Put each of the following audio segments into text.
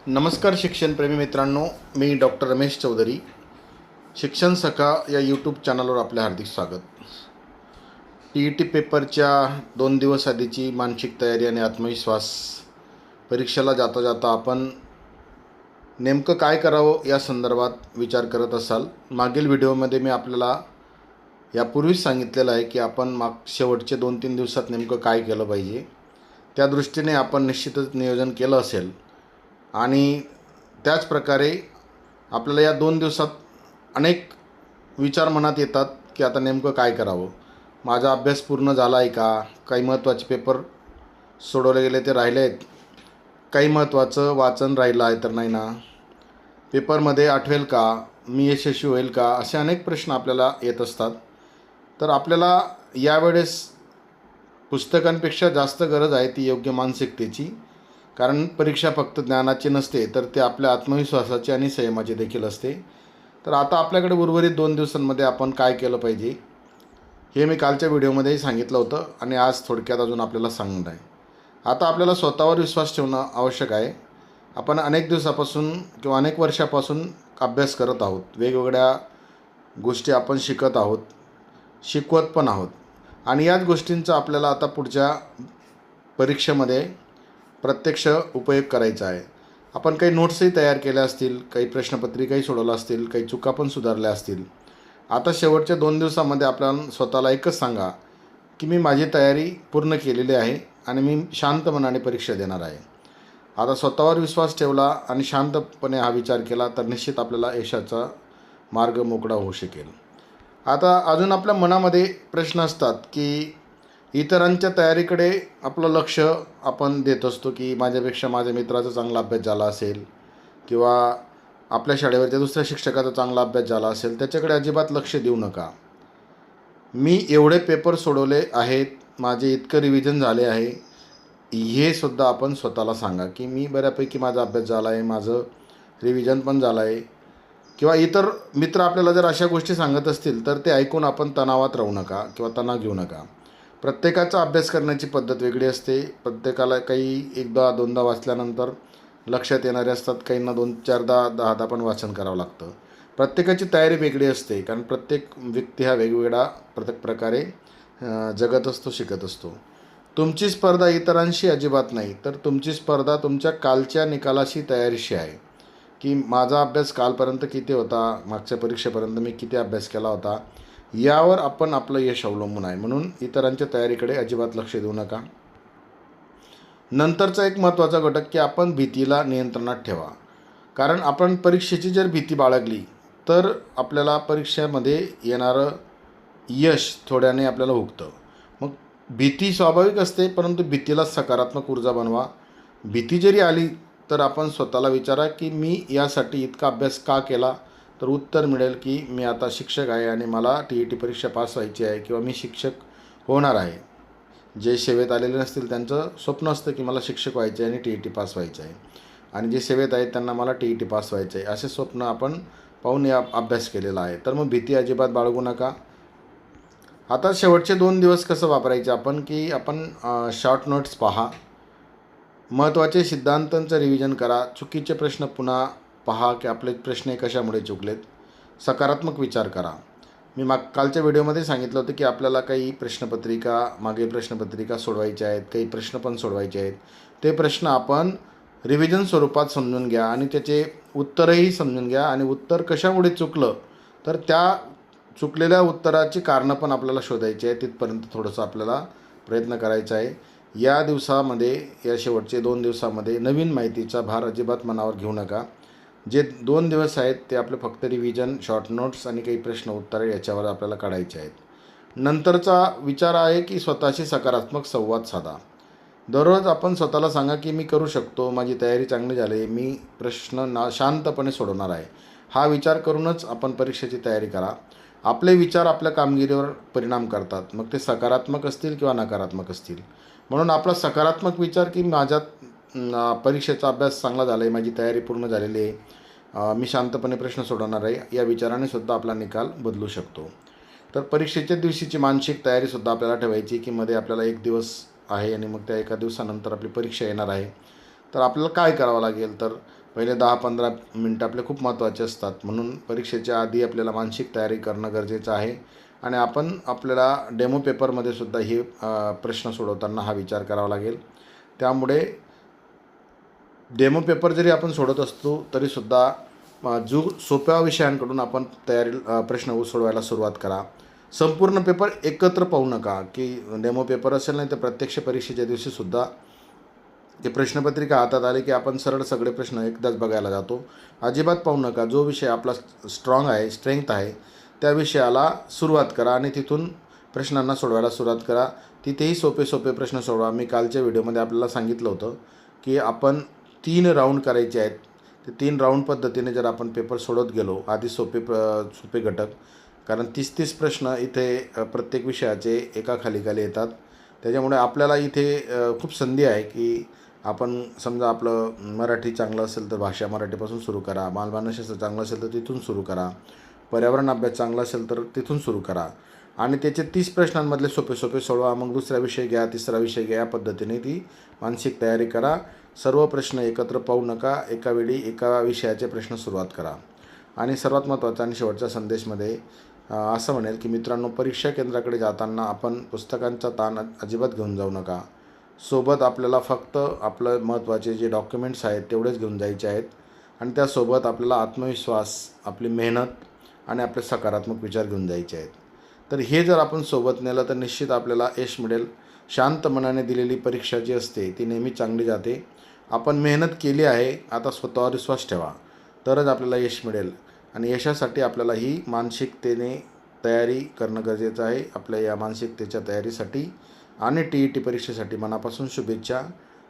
नमस्कार शिक्षणप्रेमी मित्रांनो, मी डॉक्टर रमेश चौधरी. शिक्षण सखा या यूट्यूब चॅनलवर आपले हार्दिक स्वागत. TET पेपरच्या 2 दिवस आधीची मानसिक तयारी आणि आत्मविश्वास. परीक्षेला जाता जाता आपण नेमकं काय करावं या संदर्भात विचार करत असाल. मागील व्हिडिओमध्ये मी आपल्याला यापूर्वीच सांगितलेलं आहे की आपण शेवटचे 2-3 दिवसात नेमकं काय केलं पाहिजे. त्या दृष्टीने आपण निश्चितच नियोजन केलं असेल आणि त्याच प्रकारे आपल्याला या 2 दिवसात अनेक विचार मनात येतात की आता नेमकं काय करावं. माझा अभ्यास पूर्ण झाला आहे का? काही महत्त्वाचे पेपर सोडवले गेले ते राहिले आहेत. काही महत्त्वाचं वाचन राहिलं आहे तर नाही ना. पेपरमध्ये आठवेल का? मी यशस्वी होईल का? असे अनेक प्रश्न आपल्याला येत असतात. तर आपल्याला यावेळेस पुस्तकांपेक्षा जास्त गरज आहे ती योग्य मानसिकतेची. कारण परीक्षा फक्त ज्ञानाची नसते, तर ते आपल्या आत्मविश्वासाची आणि संयमाची देखील असते. तर आता आपल्याकडे उर्वरित 2 दिवसांमध्ये आपण काय केलं पाहिजे हे मी कालच्या व्हिडिओमध्येही सांगितलं होतं आणि आज थोडक्यात अजून आपल्याला सांगणार आहे. आता आपल्याला स्वतःवर विश्वास ठेवणं आवश्यक आहे. आपण अनेक दिवसापासून किंवा अनेक वर्षापासून अभ्यास करत आहोत. वेगवेगळ्या गोष्टी आपण शिकत आहोत, शिकवत पण आहोत आणि याच गोष्टींचा आपल्याला आता पुढच्या परीक्षेमध्ये प्रत्यक्ष उपयोग करायचा आहे. आपण काही नोट्सही तयार केल्या असतील, काही प्रश्नपत्रिकाही सोडवल्या असतील, काही चुका पण सुधारल्या असतील. आता शेवटच्या 2 दिवसामध्ये आपल्याला स्वतःला एकच सांगा की मी माझी तयारी पूर्ण केलेली आहे आणि मी शांत मनाने परीक्षा देणार आहे. आता स्वतःवर विश्वास ठेवला आणि शांतपणे हा विचार केला तर निश्चित आपल्याला यशाचा मार्ग मोकळा होऊ शकेल. आता अजून आपल्या मनामध्ये प्रश्न असतात की इतरांच्या तयारीकडे आपलं लक्ष आपण देत असतो की माझ्यापेक्षा माझ्या मित्राचा चांगला अभ्यास झाला असेल किंवा आपल्या शाळेवरच्या दुसऱ्या शिक्षकाचा चांगला अभ्यास झाला असेल, त्याच्याकडे अजिबात लक्ष देऊ नका. मी एवढे पेपर सोडवले आहेत, माझे इतकं रिव्हिजन झाले आहे, हे सुद्धा आपण स्वतःला सांगा की मी बऱ्यापैकी माझा अभ्यास झाला आहे, माझं रिव्हिजन पण झालं आहे. किंवा इतर मित्र आपल्याला जर अशा गोष्टी सांगत असतील तर ते ऐकून आपण तणावात राहू नका किंवा तणाव घेऊ नका. प्रत्येकाचा अभ्यास करण्याची पद्धत वेगळी असते. प्रत्येकाला काही 1-2दा वाचल्यानंतर लक्षात येणारे असतात, काहींना 2-4दा 10दा पण वाचन करावं लागतं. प्रत्येकाची तयारी वेगळी असते कारण प्रत्येक व्यक्ती हा वेगवेगळा प्रत्येक प्रकारे जगत असतो, शिकत असतो. तुमची स्पर्धा इतरांशी अजिबात नाही, तर तुमची स्पर्धा तुमच्या कालच्या निकालाशी तयारीशी आहे की माझा अभ्यास कालपर्यंत किती होता, मागच्या परीक्षेपर्यंत मी किती अभ्यास केला होता, यावर आपण आपलं यश अवलंबून आहे. म्हणून इतरांच्या तयारीकडे अजिबात लक्ष देऊ नका. नंतरचा एक महत्त्वाचा घटक की आपण भीतीला नियंत्रणात ठेवा. कारण आपण परीक्षेची जर भीती बाळगली तर आपल्याला परीक्षेमध्ये येणारं यश थोड्याने आपल्याला हुकतं. मग भीती स्वाभाविक असते, परंतु भीतीला सकारात्मक ऊर्जा बनवा. भीती जरी आली तर आपण स्वतःला विचारा की मी यासाठी इतका अभ्यास का केला. तर उत्तर मिळेल की मी आता शिक्षक आहे आणि मला TET परीक्षा पास व्हायची आहे किंवा मी शिक्षक होणार आहे. जे सेवेत आलेले नसतील त्यांचं स्वप्न असतं की मला शिक्षक व्हायचे आहे आणि TET पास व्हायचं आहे, आणि जे सेवेत आहेत त्यांना मला TET पास व्हायचं आहे, असे स्वप्न आपण पाहून या अभ्यास केलेला आहे. तर मग भीती अजिबात बाळगू नका. आता शेवटचे 2 दिवस कसं वापरायचे आपण की आपण शॉर्ट नोट्स पहा, महत्त्वाचे सिद्धांतांचं रिव्हिजन करा, चुकीचे प्रश्न पुन्हा पहा की आपले प्रश्न कशामुळे चुकलेत, सकारात्मक विचार करा. मी कालच्या व्हिडिओमध्ये सांगितलं होतं की आपल्याला काही मागील प्रश्नपत्रिका सोडवायच्या आहेत, काही प्रश्न पण सोडवायचे आहेत. ते प्रश्न आपण रिव्हिजन स्वरूपात समजून घ्या आणि त्याचे उत्तरही समजून घ्या आणि उत्तर कशामुळे चुकलं तर त्या चुकलेल्या उत्तराची कारणं पण आपल्याला शोधायची आहे. तिथपर्यंत थोडंसं आपल्याला प्रयत्न करायचा आहे. या दिवसामध्ये, या शेवटचे 2 दिवसामध्ये नवीन माहितीचा भार अजिबात मनावर घेऊ नका. जे 2 दिवस आहेत ते आपले फक्त रिव्हिजन, शॉर्ट नोट्स आणि काही प्रश्न उत्तरे याच्यावर आपल्याला काढायचे आहेत. नंतरचा विचार आहे की स्वतःशी सकारात्मक संवाद साधा. दररोज आपण स्वतःला सांगा की मी करू शकतो, माझी तयारी चांगली झाली, मी प्रश्न शांतपणे सोडवणार आहे. हा विचार करूनच आपण परीक्षेची तयारी करा. आपले विचार आपल्या कामगिरीवर परिणाम करतात, मग ते सकारात्मक असतील किंवा नकारात्मक असतील. म्हणून आपला सकारात्मक विचार की माझ्या परीक्षेचा अभ्यास चांगला झाला आहे, माझी तयारी पूर्ण झालेली आहे, मी शांतपणे प्रश्न सोडवणार आहे, या विचाराने सुद्धा आपला निकाल बदलू शकतो. तर परीक्षेच्या दिवशीची मानसिक तयारीसुद्धा आपल्याला ठेवायची की मध्ये आपल्याला 1 दिवस आहे आणि मग त्या एका दिवसानंतर आपली परीक्षा येणार आहे. तर आपल्याला काय करावं लागेल, तर पहिले 10-15 मिनटं आपले खूप महत्त्वाचे असतात. म्हणून परीक्षेच्या आधी आपल्याला मानसिक तयारी करणं गरजेचं आहे. आणि आपल्याला डेमो पेपरमध्ये सुद्धा हे प्रश्न सोडवताना हा विचार करावा लागेल. त्यामुळे डेमो पेपर जरी आपण सोडत असतो तरीसुद्धा जो सोप्या विषयांकडून आपण प्रश्न सोडवायला सुरुवात करा. संपूर्ण पेपर एकत्र पाहू नका, की डेमो पेपर असेल नाही तर प्रत्यक्ष परीक्षेच्या दिवशीसुद्धा ते प्रश्नपत्रिका हातात आली की आपण सरळ सगळे प्रश्न एकदाच बघायला जातो. अजिबात पाहू नका. जो विषय आपला स्ट्रेंथ आहे त्या विषयाला सुरुवात करा आणि तिथून प्रश्नांना सोडवायला सुरुवात करा. तिथेही सोपे प्रश्न सोडवा. मी कालच्या व्हिडिओमध्ये आपल्याला सांगितलं होतं की आपण 3 राऊंड करायचे आहेत. ते 3 राऊंड पद्धतीने जर आपण पेपर सोडत गेलो, आधी सोपे घटक, कारण 30-30 प्रश्न इथे प्रत्येक विषयाचे एकाखाली येतात. त्याच्यामुळे आपल्याला इथे खूप संधी आहे की आपण समजा आपलं मराठी चांगलं असेल तर भाषा मराठीपासून सुरू करा. बालमानसशास्त्र चांगलं असेल तर तिथून सुरू करा. पर्यावरण अभ्यास चांगला असेल तर तिथून सुरू करा आणि त्याचे 30 प्रश्नांमधले सोपे सोडवा. मग दुसरा विषय घ्या, तिसरा विषय घ्या. या पद्धतीने ती मानसिक तयारी करा. सर्व प्रश्न एकत्र पाहू नका. एकावेळी एका विषयाचे प्रश्न सुरुवात करा. आणि सर्वात महत्त्वाचा आणि शेवटच्या संदेशमध्ये असं म्हणेल की मित्रांनो, परीक्षा केंद्राकडे जाताना आपण पुस्तकांचा ताण अजिबात घेऊन जाऊ नका. सोबत आपल्याला फक्त आपलं महत्त्वाचे जे डॉक्युमेंट्स आहेत तेवढेच घेऊन जायचे आहेत. आणि त्यासोबत आपल्याला आत्मविश्वास, आपली मेहनत आणि आपले सकारात्मक विचार घेऊन जायचे आहेत. तर हे जर आपण सोबत नेलं तर निश्चित आपल्याला यश मिळेल. शांत मनाने दिलेली परीक्षा जी असते ती नेहमी चांगली जाते. आपण मेहनत केली आहे, आता स्वतःवर विश्वास ठेवा, तरच आपल्याला यश मिळेल. आणि यशासाठी आपल्याला ही मानसिकतेने तयारी करणं गरजेचं आहे. आपल्या या मानसिकतेच्या तयारीसाठी आणि TET परीक्षेसाठी मनापासून शुभेच्छा.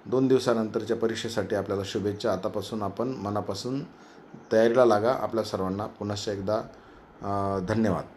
2 दिवसानंतरच्या परीक्षेसाठी आपल्याला शुभेच्छा. आतापासून आपण मनापासून तयारीला लागा. आपल्या सर्वांना पुनश्च एकदा धन्यवाद.